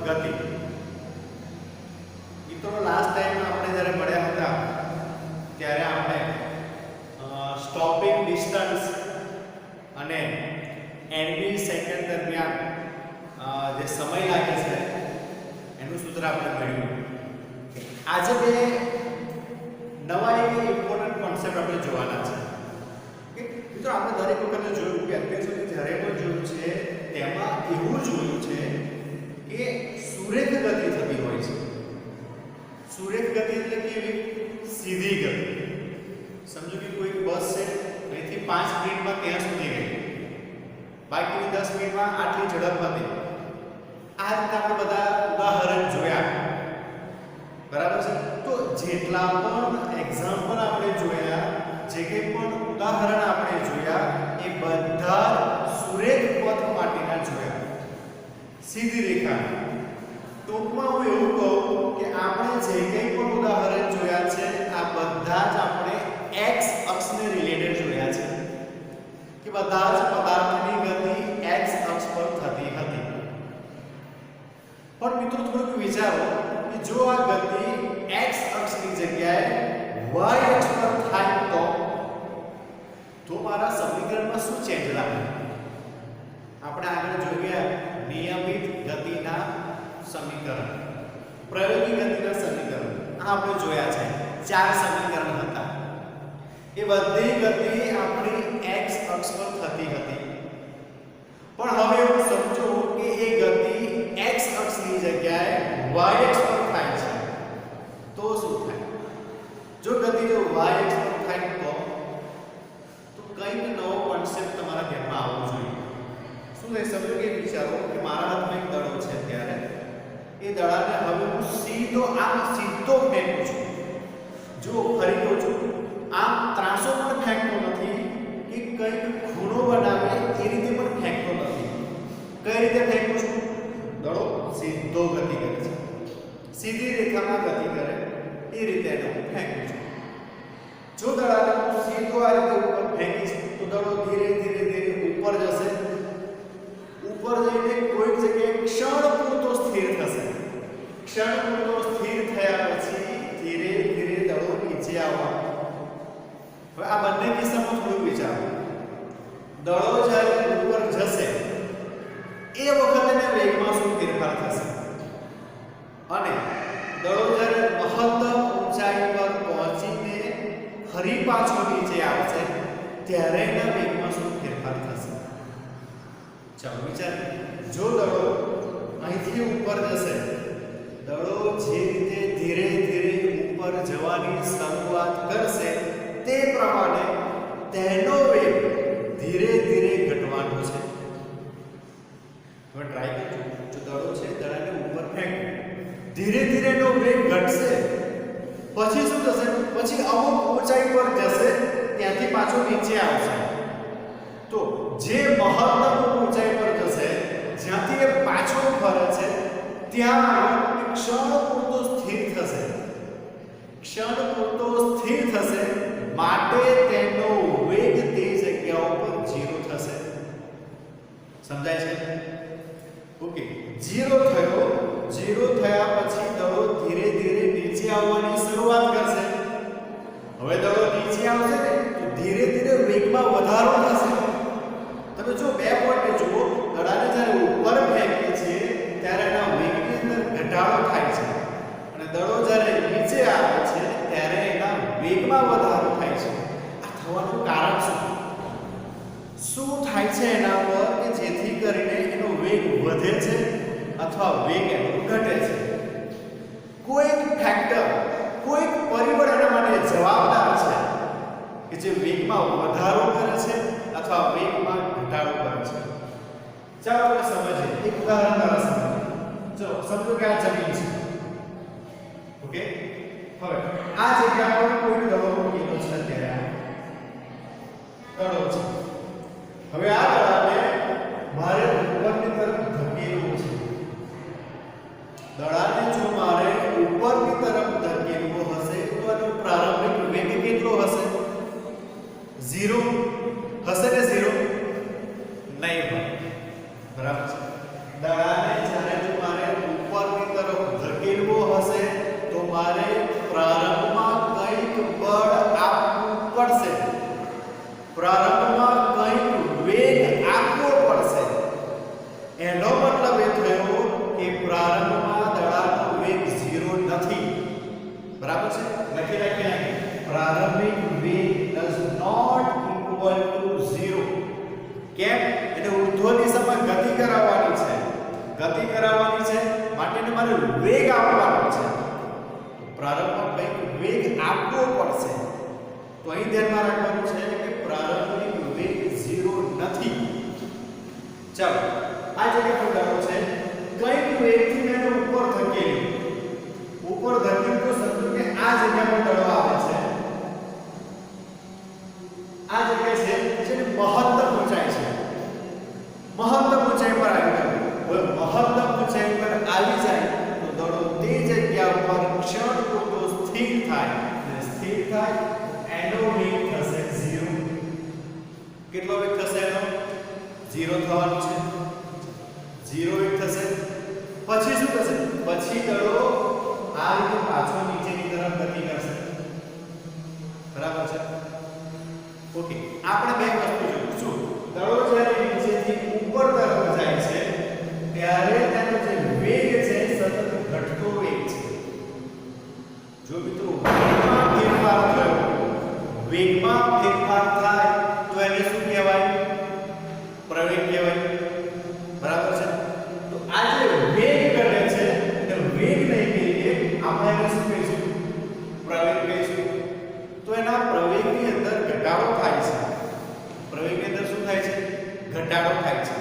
ગતિ. મિત્રો last time આપણે જ્યારે મળ્યા હતા ત્યારે આપણે સ્ટોપિંગ ડિસ્ટન્સ અને એનવી સેકન્ડ દરમિયાન જે સમય લાગે છે એનું સૂત્ર આપણે મેળવ્યું. આજે બે નવા એક ઇમ્પોર્ટન્ટ કોન્સેપ્ટ આપણે જોવાના છે. મિત્રો આપણે દરેક વખતે જોયું કે અત્યાર સુધી જ્યારે પણ જોયું છે તેમાં એવું જોયું છે કે સુરેખ ગતિ થતી હોય છે. સુરેખ ગતિ એટલે કેવી? સીધી ગતિ. સમજો કે કોઈ બસ છે અહીંથી 5 મિનિટમાં ત્યાં સુધી ગઈ, બાકીની 10 મિનિટમાં આટલી ઝડપ હતી. આ રીતે આપણે બધા ઉદાહરણ જોયા, બરાબર છે. તો જેટલા પણ એક્ઝામ્પલ આપણે જોયા, જે કંઈ પણ ઉદાહરણ આપણે જોયા, એ બધા સુરેખ પથ માટેના જોયા, સીધી રેખા. ટૂંકમાં હું એવું કહું કે આપણે જે કંઈ પણ ઉદાહરણ જોયા છે આ બધા જ આપણે x અક્ષને રિલેટેડ જોયા છે કે બધા જ પદાર્થની ગતિ x અક્ષ પર થતી હતી. પણ મિત્રો થોડુંક વિચારો કે જો આ ગતિ x અક્ષની જગ્યાએ y અક્ષ પર થાય તો મારા સમીકરણમાં શું ચેન્જ લાગે? આપણે આગળ જોયા નિયમિત ગતિના સમીકરણ, પ્રયોગી ગતિના સમીકરણ, આ આપણે જોયા છે. 4 સમીકરણ હતા. એ બધી ગતિ આપણી x અક્ષ પર થતી હતી. પણ હવે એવું સમજો કે એ ગતિ x અક્ષની જગ્યાએ y અક્ષ પર થાય છે તો શું થાય? જો ગતિ જો y અક્ષ પર થાય તો કંઈક નવો કોન્સેપ્ટ તમારા ધ્યાનમાં આવવો જોઈએ. શું થાય? સમજો કે વિચારો કે મારા હાથમાં એક દડો છે, ત્યારે એ દડાને હવે હું સીધો ફેંકું છું. જો ફરી કહું છું, આમ ત્રાસો પણ ફેંકતો નથી કે કંઈક ખૂણો બનાવે એ રીતે પણ ફેંકતો નથી. કઈ રીતે ફેંકું છું? દડો સીધો ગતિ કરે છે, સીધી રેખામાં ગતિ કરે એ રીતે એને હું ફેંકું છું. જો દડાને હું સીધો આ રીતે ઉપર ફેંકીશ તો દડો ધીરે ધીરે ધીરે ઉપર જશે. ઉપર જઈને કોઈક જગ્યાએ ક્ષણ પૂરતો સ્થિર થશે. ક્ષણ પૂરતો સ્થિર થયા પછી ધીરે ધીરે દડો નીચે આવવાનો. હવે આ બંને કિસ્સામાં થોડું વિચારો. દડો જ્યારે ઉપર જશે એ વખતે એને વેગમાં શું ફેરફાર થશે? અને દડો જ્યારે મહત્તમ ઊંચાઈ પર પહોંચીને ફરી પાછો નીચે આવશે ત્યારે એના વેગમાં શું ફેરફાર થશે? ચાલો વિચાર. જો દડો અહીંથી ઉપર જશે, દડો જે રીતે ધીરે ધીરે ઉપર જવાની શરૂઆત કરશે તે પ્રમાણે તેનો વેગ ધીરે ધીરે ઘટવાનો છે. હવે ટ્રાય કરજો. જો દડો છે, દડાને ઉપર ફેંકો, ધીરે ધીરે એનો વેગ ઘટશે. પછી શું થશે? પછી અમુક ઊંચાઈ પર જશે, ત્યાંથી પાછો નીચે આવશે. તો જે મહત્તમ ઊંચાઈ પર જશે, જ્યાંથી એ પાછો ફરે છે, ત્યાં ક્ષણ પૂરતો સ્થિર થશે. ક્ષણ પૂરતો સ્થિર થશે માટે તેનો વેગ તે જગ્યા ઉપર 0 થશે. સમજાય છે? ઓકે. 0 થયો. 0 થયા પછી દડો ધીરે ધીરે નીચે આવવાની શરૂઆત કરશે. હવે દડો નીચે આવશે ને તો ધીરે ધીરે વેગમાં વધારો થશે. તમે જો બે પોઈન્ટ જુઓ, દડાને જ્યારે ઉપર ફેંકીએ છીએ ત્યારે એના વેગની અંદર ઘટાડો થાય છે, અને દડો જ્યારે નીચે આવે છે ત્યારે એના વેગમાં વધારો થાય છે. આ થવાનું કારણ શું થાય છે એના પર કે જેથી કરીને એનો વેગ વધે છે અથવા વેગ એનો ઘટે છે? કોઈક ફેક્ટર, કોઈક પરિબળ એના માટે જવાબદાર છે કે જે વેગમાં વધારો કરે છે અથવા વેગમાં ઘટાડો કરે છે. ચાલો આપણે સમજીએ. એક ઉદાહરણ દ્વારા સમજીએ. ચલો સમજો કે આ જમીન છે. ઓકે. હવે આ જગ્યા પર કોઈ દડો મૂકેલો છે, ત્યારે દડો છે. હવે આ દડાને મારે ઉપરની તરફ ધકેલવું છે. દડાને જો મારે ઉપરની તરફ ધકેલવો હશે તો એનો પ્રારંભિક વેગ કેટલો હશે? 0 હશે કે 0? નહીં હોય. બરાબર છે. દડાને જ્યારે જો મારે ઉપર એને મારે વેગ આપવાનો છે. પ્રારંભમાં કંઈક વેગ આપવો પડશે. તો અહીં ધ્યાનમાં રાખવાનું છે કે પ્રારંભિક વેગ 0 નથી. ચાલો આ જગ્યા પર ઉદાહરણ છે કંઈક વેગથી મેં ઉપર ધકેલ્યું. ઉપર ધકેલ્યું તો સમજો કે આ જગ્યા પર દળો આવે છે. આ જગ્યા છે જેને મહત્તમ ઊંચાઈ છે. મહત્તમ ઊંચાઈ પર આવી ગયો. હવે મહત્તમ ઊંચાઈ પર આવી જાય તો દડો તે જગ્યા પર ક્ષણ પૂરતો સ્થિર થાય. અને સ્થિર થાય એનો વેગ થશે 0. કેટલો વેગ થશે એનો? 0 થવાનો છે. 0 વેગ થશે. પછી શું થશે? પછી દડો આ રીતે પાછો નીચેની તરફ ગતિ કરશે. બરાબર છે? ઓકે, આપણે બે વસ્તુ જોઈશું. દડો જ્યારે નીચેથી ઉપર તરફ જાય છે ત્યારે તેનો જે વેગ છે સતત ઘટતો વેગ છે. જો મિત્રો વેગમાં ફેરફાર થયો, વેગમાં ફેરફાર થાય તો એને શું કહેવાય? પ્રવેગ કહેવાય. બરાબર છે? તો આ જે વેગ ઘટે છે તે વેગ નહીં કહીએ, આપણે એને શું કહીશું? પ્રવેગ કહીશું. તો એના પ્રવેગની અંદર ઘટાડો થાય છે. પ્રવેગની અંદર શું થાય છે? ઘટાડો થાય છે.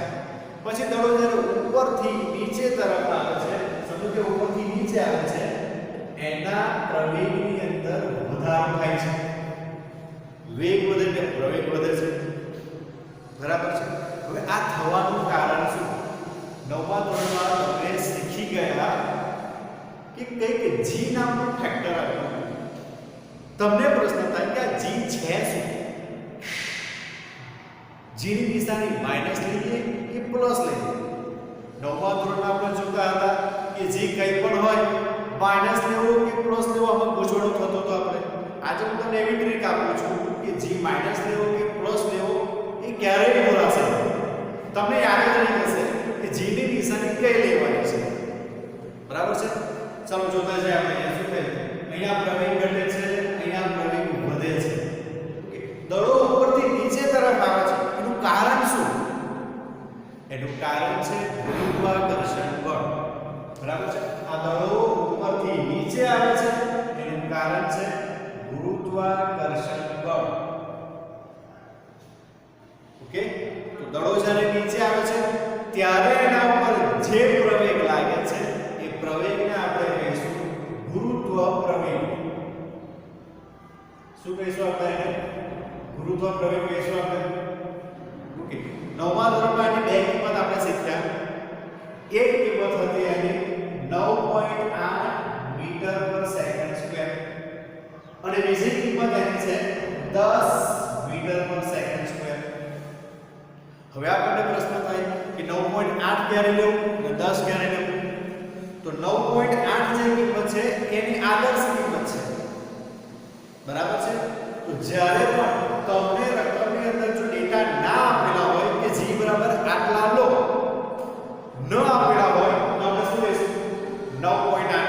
પછી દડો જ્યારે ઉપરથી નીચે તરફ આવે છે, સમજો કે ઉપરથી નીચે આવે છે, એના પ્રવેગની અંદર વધારો થાય છે. વેગ વધે એટલે પ્રવેગ વધે છે. બરાબર છે? હવે આ થવાનું કારણ શું? 9મા ધોરણમાં તમે શીખી ગયા કે કંઈક g નામનું ફેક્ટર આવ્યું. તમને પ્રશ્ન થાય કે આ g છે શું? g ની નિશાની માઈનસ લઈએ કે પ્લસ લઈએ? 9મા ધોરણમાં આપણે જોતા હતા કે g કંઈ પણ હોય માઈનસ લેવો કે પ્લસ લેવો આમાં ગૂંચવણો થતો હતો આપણે. આજે હું તમને એવી ટ્રીક આપું છું કે g માઈનસ લેવો કે પ્લસ લેવો એ ક્યારેય બોલાશે. તમને યાદ જ નહીં હશે કે g ની નિશાની કઈ લેવાની છે. બરાબર છે? ચાલો જોતા જઈએ આપણે. અહીંયા શું થાય? અહીંયા પ્રવેગ ઘટે છે, અહીંયા પ્રવેગ વધે છે. ઓકે, દડો ઉપરથી નીચે તરફ આવે છે. એનું કારણ શું? એનું કારણ છે ગુરુત્વાકર્ષણ બળ. બરાબર છે? આ દડો ઉપરથી નીચે આવે છે એનું કારણ છે ગુરુત્વાકર્ષણ બળ. ઓકે, તો દડો જ્યારે નીચે આવે છે ત્યારે એના ઉપર જે પ્રવેગ લાગે છે એ પ્રવેગને આપણે કહીશું ગુરુત્વ પ્રવેગ. શું કહીશું આપણે એને? ગુરુત્વ પ્રવેગ કહીશું આપણે. ઓકે, 9મા ધોરણમાં એની બે કિંમત આપણે શીખ્યા. એક કિંમત હતી એની 9.8 મીટર પર સેકન્ડ સ્ક્વેર અને બીજી કિંમત એની છે 10 મીટર પર સેકન્ડ સ્ક્વેર. હવે આપણને પ્રશ્ન થાય કે 9.8 ક્યારે લેવું અને 10 ક્યારે લેવું? તો 9.8 જે કિંમત છે એની આદર્શ કિંમત છે. બરાબર છે? તો જ્યારે પણ તમને રકમની અંદર જો ડેટા ના આપેલા હોય કે g બરાબર આટલા લો, ન આપેલા હોય તો આપણે શું લઈશું? 9.8.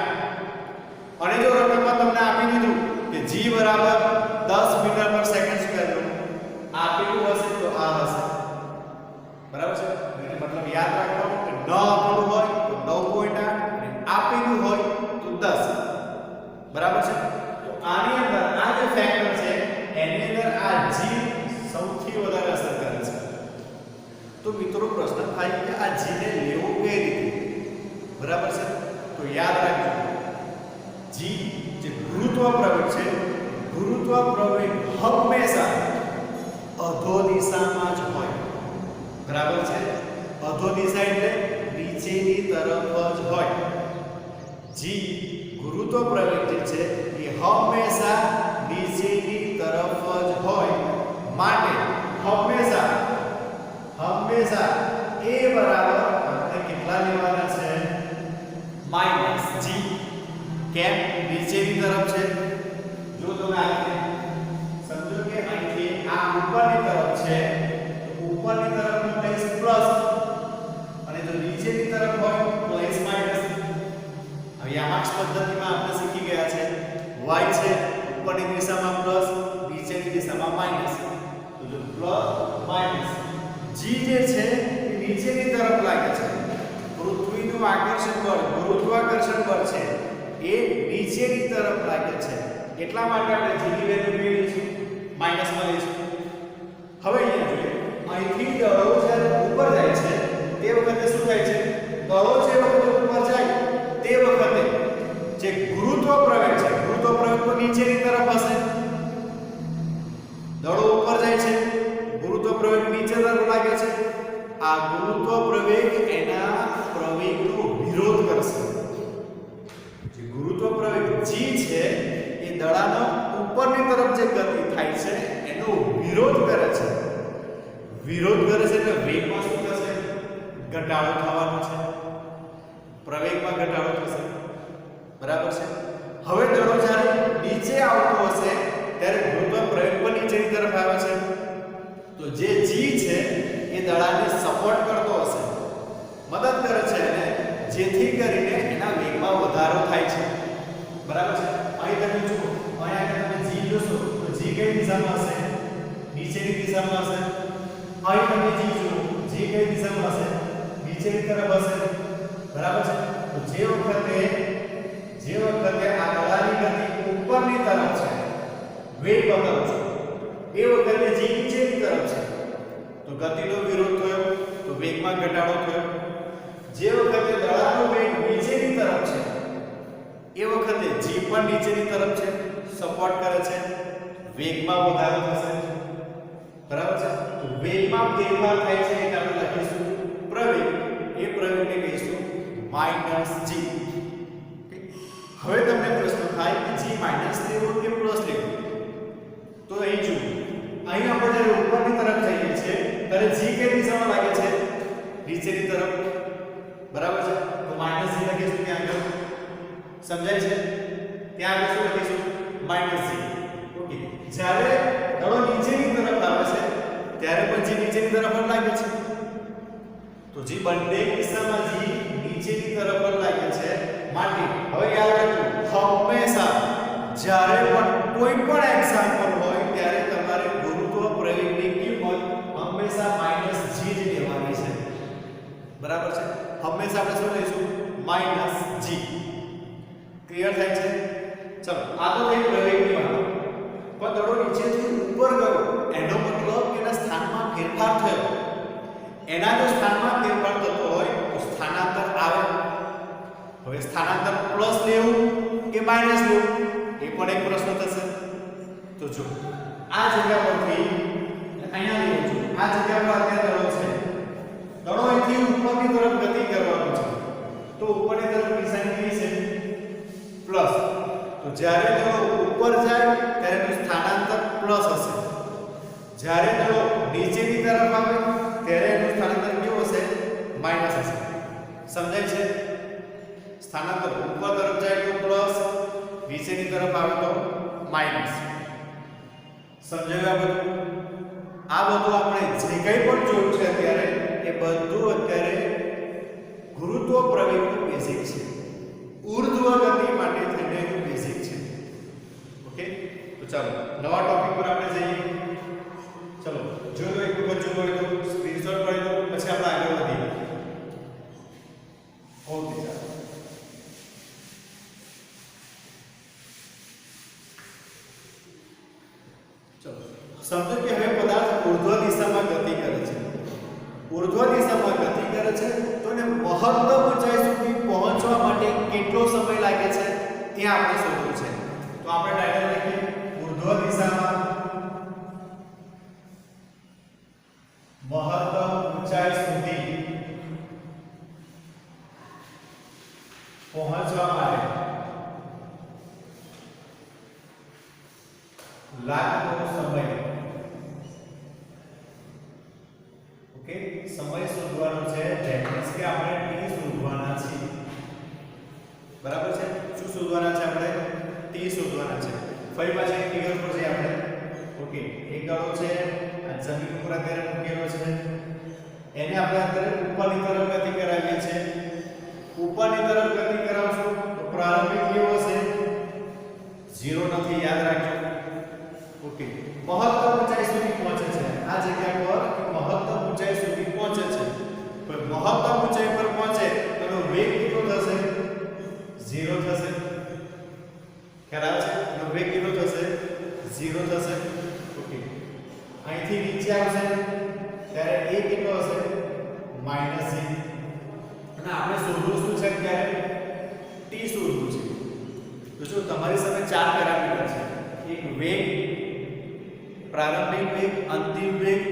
અને જો રકમમાં તમને આપી દીધું કે g બરાબર 10 મીટર પર સેકન્ડ સ્ક્વેર લો, આપેલું હશે તો આ હશે. બરાબર છે? એટલે મતલબ યાદ રાખવાનું કે ન આપેલું હોય તો 9.8 અને આપેલું હોય તો 10. બરાબર છે? તો આની અંદર આ જે ફેક્ટર છે એની અંદર આ g સૌથી વધારે અસર કરે છે. તો મિત્રો પ્રશ્ન થાય કે આ g ને લેવો કઈ રીતે? બરાબર છે? તો યાદ રાખજો g જે ગુરુત્વ પ્રવેગ છે, ગુરુત્વ પ્રવેગ હંમેશા અધો દિશામાં જ હોય. બરાબર છે? અધો દિશા એટલે નીચેની તરફ જ હોય. g ગુરુત્વ પ્રવેગ જે છે એ હંમેશા નીચેની તરફ જ હોય. માટે હંમેશા a બરાબર આપણે કેટલા લેવાના છે? -g. કેમ? નીચેની તરફ છે. જો તમે આ સમજો કે અહીંથી આ ઉપરની તરફ છે તો ઉપરની તરફનો પ્લસ પ્લસ અને જો નીચેની તરફ હોય પ્લસ માઈનસ. હવે આ માર્ક્સ પદ્ધતિમાં આપણે શીખી ગયા છે y છે ઉપરની દિશામાં પ્લસ, નીચેની દિશામાં માઈનસ. તો જો પ્લસ માઈનસ g જે છે એ નીચેની તરફ લાગે છે. પૃથ્વીનો પૃથ્વીનું આકર્ષણ બળ ગુરુત્વાકર્ષણ બળ છે એ નીચેની તરફ લાગે છે એટલા માટે આપણે g ની વેલ્યુ મેળવી લઈશું માઈનસ માં લઈશું હવે અહીંયા જોઈએ અહીંથી દળો જ્યારે ઉપર જાય છે તે વખતે શું થાય છે દળો જે વખતે ઉપર જાય તે વખતે જે ગુરુત્વ પ્રવેગ છે ગુરુત્વ પ્રવેગ તો નીચેની તરફ હશે દળો ઉપર જાય છે ગુરુત્વ પ્રવેગ નીચે તરફ લાગે છે આ ગુરુત્વ પ્રવેગ એના પ્રવેગનો વિરોધ કરશે જે ગુરુત્વ પ્રવેગ g છે એ દડાનો ઉપરની તરફ જે ગતિ થાય છે એનો વિરોધ કરે છે એટલે વેગમાં શું થશે ઘટાડો થવાનો છે પ્રવેગમાં ઘટાડો થશે બરાબર છે હવે દડો જ્યારે નીચે આવતો હશે ત્યારે ગુરુત્વ પ્રવેગ પણ નીચેની તરફ આવે છે તો જે g છે એ દડાને સપોર્ટ કરતો હશે મદદ કરે છે એને જેથી કરીને એના વેગમાં વધારો થાય છે બરાબર છે અહીં તમે જુઓ અહીંયા તમે g જોશો તો g કઈ દિશામાં હશે નીચેની દિશામાં હશે અહીં તમે g જુઓ g કઈ દિશામાં હશે નીચેની તરફ હશે બરાબર છે તો જે વખતે આ દડાની ગતિ ઉપરની તરફ છે વેગ બદલાવ છે એ વખતે g નીચેની તરફ છે તો ગતિનો વિરોધ થયો તો વેગમાં ઘટાડો થયો જે વખતે દડાનો વેગ નીચેની તરફ છે એ વખતે g પણ નીચેની તરફ છે સપોર્ટ કરે છે વેગમાં વધારો થશે બરાબર છે તો વેગમાં ફેરફાર થાય છે એટલે આપણે લખીશું પ્રવેગ એ પ્રવેગને કહીશું -g હવે તમને પ્રશ્ન થાય કે g માઈનસ લેવો કે પ્લસ લેવો તો અહીં જુઓ અહીં આપણે જ્યારે ઉપરની તરફ જઈએ છીએ ત્યારે g કઈ દિશામાં લાગે છે નીચેની તરફ બરાબર છે તો -g લખીશું ત્યાં આગળ સમજાય છે ત્યાં આગળ શું લખીશું -g ઓકે જ્યારે દડો નીચેની તરફ આવે છે ત્યારે પણ g નીચેની તરફ જ લાગે છે તો g બંને કિસ્સામાં g નીચેની તરફ જ લાગે છે માટે હવે યાદ રાખો હંમેશા જ્યારે પણ કોઈ પણ એક્ઝામ્પલ હોય ત્યારે તમારે ગુરુત્વ પ્રવેગની કિંમત હંમેશા -g જ લેવાની છે બરાબર છે હંમેશા આપણે શું લઈશું -g ક્લિયર થાય છે ચલો આ તો થઈ પ્રવેગની વાત પણ દડો નીચેથી ઉપર ગયો એનો મતલબ કે એના સ્થાનમાં ફેરફાર થયો એના જો સ્થાનમાં ફેરફાર થતો હોય તો સ્થાનાંતર આવે હવે સ્થાનાંતર પ્લસ લેવું કે માઈનસ લેવું એ પણ એક પ્રશ્ન થશે તો જો આ જગ્યા પરથી અહીંયા લેવું છું આ જગ્યા પર અત્યારે દડો છે દડો અહીંથી ઉપરની તરફ ગતિ કરવાનો છે તો ઉપરની તરફ નિશાની કઈ છે પ્લસ તો જ્યારે દડો ઉપર જાય ત્યારે એનું સ્થાનાંતર પ્લસ હશે જ્યારે દડો નીચેની તરફ આવે ત્યારે એનું સ્થાનાંતર કેવું હશે માઈનસ હશે સમજાય છે સ્થાનાંતર ઉપર તરફ જાય તો પ્લસ નીચેની તરફ આવે તો માઈનસ સમજાયું આ બધું આપણે જે કંઈ પણ જોયું છે અત્યારે એ બધું અત્યારે ગુરુત્વ પ્રવેગનું બેઝિક છે ઊર્ધ્વ ગતિ માટે થઈને એનું બેઝિક છે ઓકે તો ચાલો નવા ટોપિક પર આપણે જઈએ ચલો જો એક વખત જો હોય તો સ્ક્રીનશોટ પાડી દો પછી આપણે આગળ વધીએ ઓકે ચાલો સમજો કે હવે પદાર્થ ઊર્ધ્વ દિશામાં ગતિ કરે છે ઊર્ધ્વ દિશામાં ગતિ કરે છે તો એને મહત્તમ ઊંચાઈ સુધી પહોંચવા માટે કેટલો સમય લાગે છે તે આપણે શોધવું છે તો આપણે ડાયરેક્ટ લખીએ ઊર્ધ્વ દિશામાં મહત્તમ ઊંચાઈ સુધી પહોંચવા માટે લાગતો સમય ઓકે સમય શોધવાનો છે ધેટ મીન્સ કે આપણે t શોધવાના છે બરાબર છે શું શોધવાના છે આપણે t શોધવાના છે ફરી પાછા એક ફિગર પર જઈએ આપણે ઓકે એક દડો છે આ જમીન ઉપર અત્યારે મૂકેલો છે એને આપણે અત્યારે ઉપરની તરફ ગતિ કરાવીએ છીએ ઉપરની તરફ ગતિ કરાવશું તો પ્રારંભિક કેવો હશે 0 નથી યાદ રાખજો ઓકે મહત્તમ ઊંચાઈ સુધી પહોંચે છે આ જગ્યા પર મહત્તમ ઊંચાઈ સુધી પહોંચે છે પણ મહત્તમ ઊંચાઈ પર પહોંચે તો વેગ g આવશે ત્યારે a કેટલો હશે માઈનસ g અને આપણે શોધવું શું છે ત્યારે t શોધવું છે તો જો તમારી સામે ચાર પેરામીટર છે એક વેગ પ્રારંભિક વેગ અંતિમ વેગ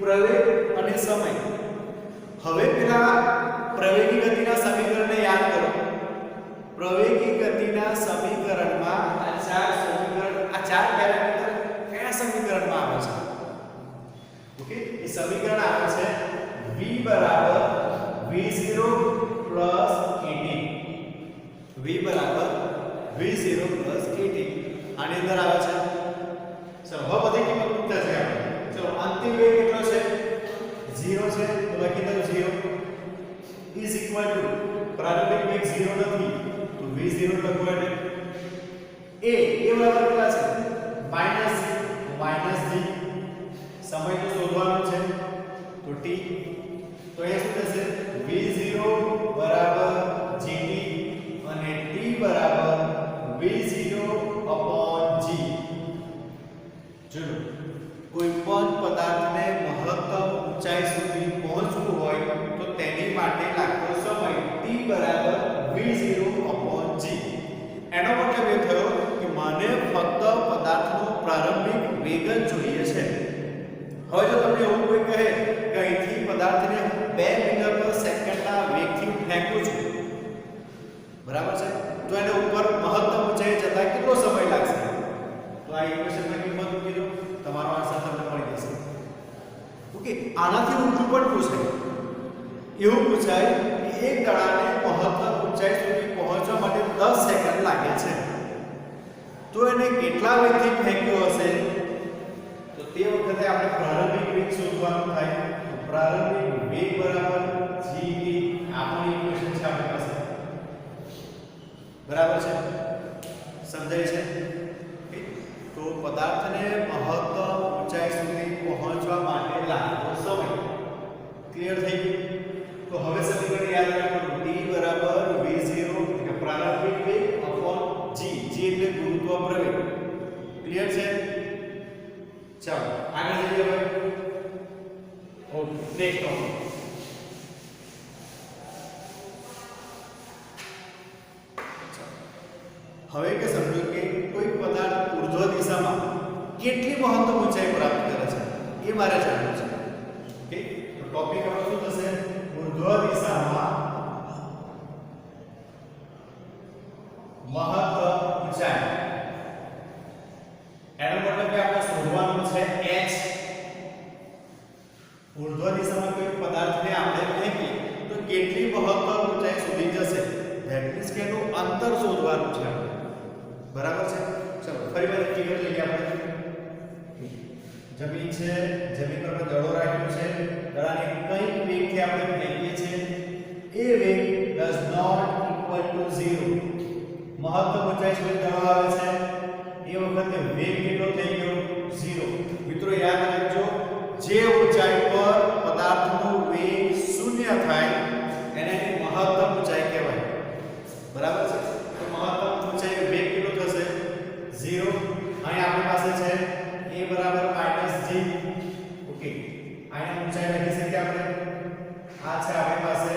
પ્રવેગ અને સમય હવે પેલા પ્રવેગી ગતિના સમીકરણને યાદ કરો પ્રવેગી ગતિના સમીકરણમાં આ ચાર પેરામીટર કયા સમીકરણમાં આવે છે ઓકે એ સમીકરણ આવે છે v v0 kt v v0 kt આની અંદર આવે છે ચલો હવે બધી કિંમત મૂકતા છે આપણે ચલો અંતિમ વેગ કેટલો છે 0 છે તો લખી દઉં 0 is equal to પ્રારંભિક વેગ 0 નથી તો v0 લખો એટલે a બરાબર કેટલા છે માઈનસ g સમય તો શોધવાનો છે તો t તો એ શું થશે v0 બરાબર gt અને t બરાબર v0/g ચલો કોઈ પણ પદાર્થને મહત્તમ ઊંચાઈ સુધી પહોંચવું હોય તો તેની માટે લાગતો સમય t બરાબર v0/g એનો મતલબ એ થયો કે મને ફક્ત પદાર્થનો પ્રારંભિક વેગ જ જોઈએ છે હવે જો તમને એવું કોઈ કહે કે અહીંથી પદાર્થને 2 મીટર પર સેકન્ડના વેગથી ફેંકું છું બરાબર છે તો એને ઉપર મહત્તમ ઊંચાઈ જતા કેટલો સમય લાગશે તો આ ઇક્વેશનની કિંમત મૂકી દો તમારો આન્સર તમને મળી જશે ઓકે આનાથી ઊંચું પણ પૂછાય એવું પૂછાય કે એક દડાને મહત્તમ ઊંચાઈ સુધી પહોંચવા માટે 10 સેકન્ડ લાગે છે તો એને કેટલા વેગથી ફેંક્યો હશે તો તે વખતે આપણે પ્રારંભિક વેગ શોધવાનું થાય તો પ્રારંભિક વેગ બરાબર g આપણી ઇક્વેશન છે આપણી પાસે બરાબર છે સમજાય છે તો પદાર્થને મહત્તમ ઊંચાઈ સુધી પહોંચવા માટે લાગતો સમય ક્લિયર થઈ ગયું તો હવે સમીકરણ યાદ રાખવાનું t બરાબર v0 એટલે પ્રારંભિક વેગ g એટલે ગુરુત્વ પ્રવેગ ક્લિયર છે ચાલો આગળ જઈએ હવે ઓકે નેક્સ્ટ ટોપિક હવે કે સમજો કે કોઈ પદાર્થ ઊર્ધ્વ દિશામાં કેટલી મહત્તમ ઊંચાઈ પ્રાપ્ત કરે છે એ મારે જાણવું છે ઓકે તો ટોપિક આપણો શું થશે ઊર્ધ્વ દિશામાં મહત્તમ ઊંચાઈ એનો મતલબ કે આપણે શોધવાનું છે h ઊર્ધ્વ દિશામાં કોઈ પદાર્થને આપણે ફેંકીએ તો કેટલી મહત્તમ ઊંચાઈ સુધી જશે ધેટ મીન્સ કે એનું અંતર શોધવાનું છે બરાબર છે ચલો ફરી વાર ક્લિયર લઈએ આપણે જમીન છે જમીન પર દડો રાખ્યો છે દડાને કઈ વેગથી આપણે ફેંકીએ છીએ એ વેગ ડઝ નોટ ઇક્વલ ટુ 0 મહત્તમ ઊંચાઈ સુધી દડો આવે છે એ વખતે વેગ કેટલો થઈ ગયો 0 મિત્રો યાદ રાખજો જે ઊંચાઈ પર પદાર્થનો વેગ 0 થાય એને મહત્તમ ઊંચાઈ કહેવાય બરાબર છે તો મહત્તમ ઊંચાઈ વેગ કેટલો થશે 0 અહીં આપણી પાસે છે a બરાબર -g ઓકે આની ઊંચાઈ લખી શકીએ આપણે આ છે આપણી પાસે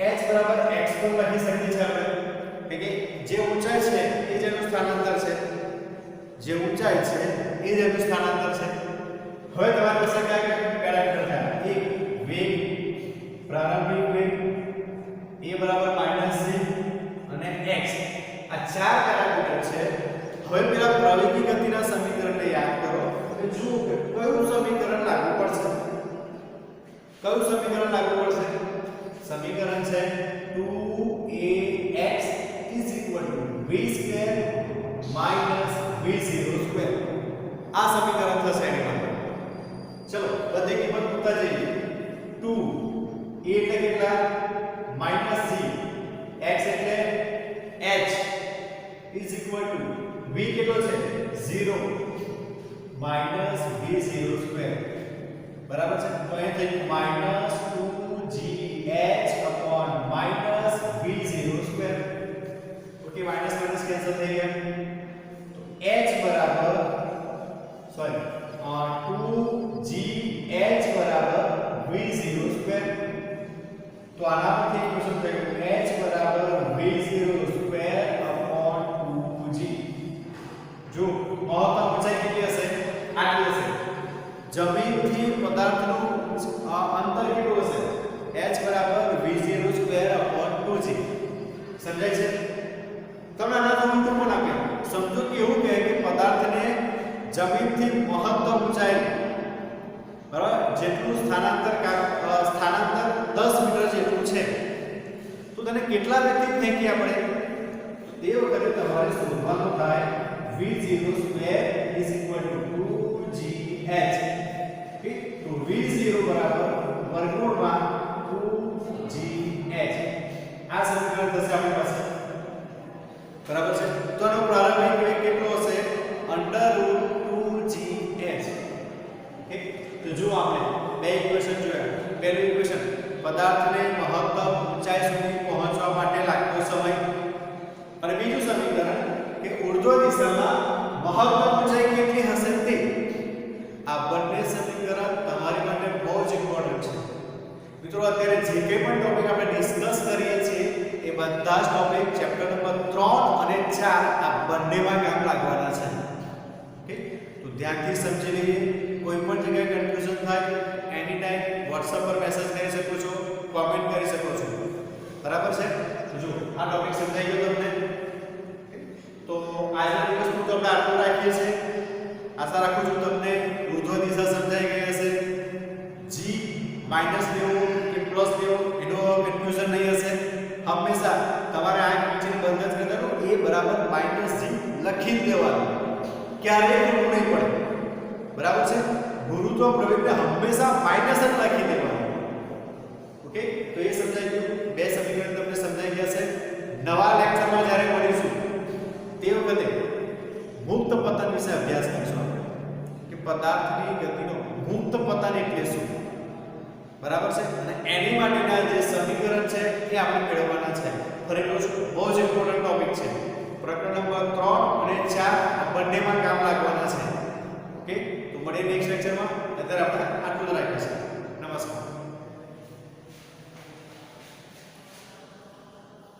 h બરાબર x પણ લખી શકીએ છીએ આપણે કે જે ઊંચાઈ છે એ જેનું સ્થાનાંતર છે જે ઊંચાઈ છે એ જેનું સ્થાનાંતર છે હવે તમારી પાસે કયા પેરામીટર થયા એક વેગ પ્રારંભિક વેગ a બરાબર -g અને x આ ચાર પેરામીટર છે હવે પેલા પ્રવેગી ગતિના સમીકરણને યાદ કરો અને જુઓ કે કયું સમીકરણ લાગુ પડશે કયું સમીકરણ લાગુ પડશે સમીકરણ છે 2ax v2 v0 2 આ સમીકરણ થશે એની માટે ચલો બધી કિંમત મૂકતા જઈએ 2 a એટલે કેટલા -g x એટલે h v કેટલો છે 0 v02 બરાબર છે તો અહીં થઈ -2gh v02 okay minus minus cancel થઈ ગયા તો h બરાબર સોરી 2 જમીનથી મહત્તમ ઊંચાઈ બરાબર જેટલું સ્થાનાંતર 10 મીટર જેટલું છે તો તેને કેટલા વ્યક્તિ ફેંકી આપણે તે વખતે તમારે શોધવાનું થાય v0 સ્ક્વેર = 2gh ઠીક તો v0 બરાબર વર્ગમૂળમાં 2gh આ સમીકરણ થશે આપણી પાસે બરાબર છે તો આનો પ્રારંભિક વેગ કેટલો હશે √2gh ઠીક તો જો આપણે બે ઇક્વેશન જોયા પહેલું ઇક્વેશન પદાર્થને મહત્તમ ઊંચાઈ સુધી પહોંચવા માટે લાગતો સમય અને બીજું સમીકરણ કે ઉર્ધ્વ દિશામાં મહત્તમ ઊંચાઈ કેટલી હશે તે આ બંને સમીકરણ તમારી માટે બહુ જ ઇમ્પોર્ટન્ટ છે મિત્રો અત્યારે જે કંઈ પણ ટોપિક આપણે ડિસ્કસ કરીએ છીએ એ બધા જ ટોપિક ચેપ્ટર નંબર 3 અને 4 આ બંનેમાં કામ લાગવાના છે ઓકે તો ધ્યાનથી સમજી લઈએ કોઈ પણ જગ્યાએ કન્ફ્યુઝન થાય એની ટાઈમ WhatsApp પર મેસેજ કરી શકો છો કોમેન્ટ કરી શકો છો બરાબર છે તો જો આ ટોપિક સમજાઈ ગયો તમને તો આજના દિવસનું તો આપણે આટલું રાખીએ છીએ આશા રાખું છું તમને ઉર્ધ્વ દિશા સમજાઈ ગઈ હશે g માઈનસ લેવો કે પ્લસ લેવો એનો કન્ફ્યુઝન નહીં હશે હંમેશા તમારે આ નીચેની બંધ જ કરવાનું a બરાબર -g લખી જ દેવાનું ક્યારેય ખોટું નહીં પડે બરાબર છે ગુરુત્વ પ્રવેગને હંમેશા માઈનસ જ લખી દેવાનું ઓકે તો એ સમજાઈ ગયું બે સમીકરણ તમને સમજાઈ ગયા છે નવા લેક્ચરમાં જ્યારે મળીશું તે વખતે મુક્ત પતન વિશે અભ્યાસ કરીશું આપણે કે પદાર્થની ગતિનો મુક્ત પતન એટલે શું બરાબર છે અને એની માટેના જે સમીકરણ છે એ આપણે મેળવવાના છે ફરી કહું છું બહુ જ ઇમ્પોર્ટન્ટ ટોપિક છે પ્રકરણ નંબર 3 અને 4 આ બંનેમાં કામ લાગવાના છે ઓકે તો મળીએ નેક્સ્ટ લેક્ચરમાં અત્યારે આપણે આટલું જ રાખીશું નમસ્કાર